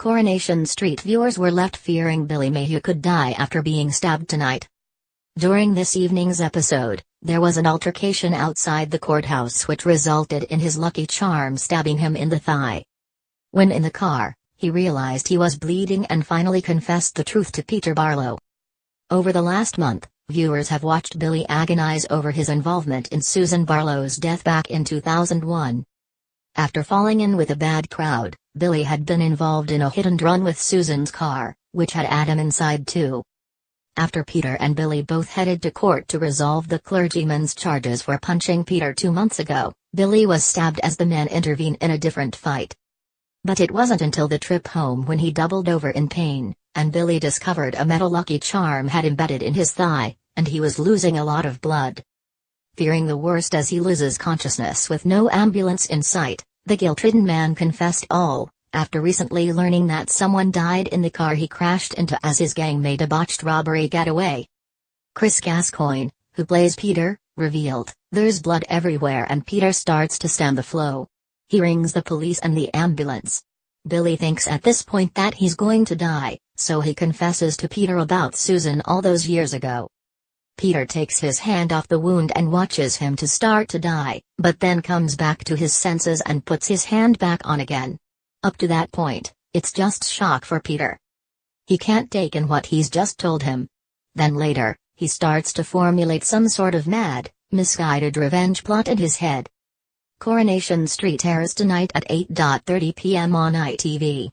Coronation Street viewers were left fearing Billy Mayhew could die after being stabbed tonight. During this evening's episode, there was an altercation outside the courthouse which resulted in his Lucky Charm stabbing him in the thigh. When in the car, he realized he was bleeding and finally confessed the truth to Peter Barlow. Over the last month, viewers have watched Billy agonize over his involvement in Susan Barlow's death back in 2001. After falling in with a bad crowd, Billy had been involved in a hit-and-run with Susan's car, which had Adam inside too. After Peter and Billy both headed to court to resolve the clergyman's charges for punching Peter 2 months ago, Billy was stabbed as the men intervened in a different fight. But it wasn't until the trip home when he doubled over in pain, and Billy discovered a metal Lucky Charm had embedded in his thigh, and he was losing a lot of blood. Fearing the worst as he loses consciousness with no ambulance in sight, the guilt-ridden man confessed all, after recently learning that someone died in the car he crashed into as his gang made a botched robbery getaway. Chris Gascoigne, who plays Peter, revealed, "There's blood everywhere and Peter starts to stem the flow. He rings the police and the ambulance. Billy thinks at this point that he's going to die, so he confesses to Peter about Susan all those years ago. Peter takes his hand off the wound and watches him to start to die, but then comes back to his senses and puts his hand back on again. Up to that point, it's just shock for Peter. He can't take in what he's just told him. Then later, he starts to formulate some sort of mad, misguided revenge plot in his head." Coronation Street airs tonight at 8:30 p.m. on ITV.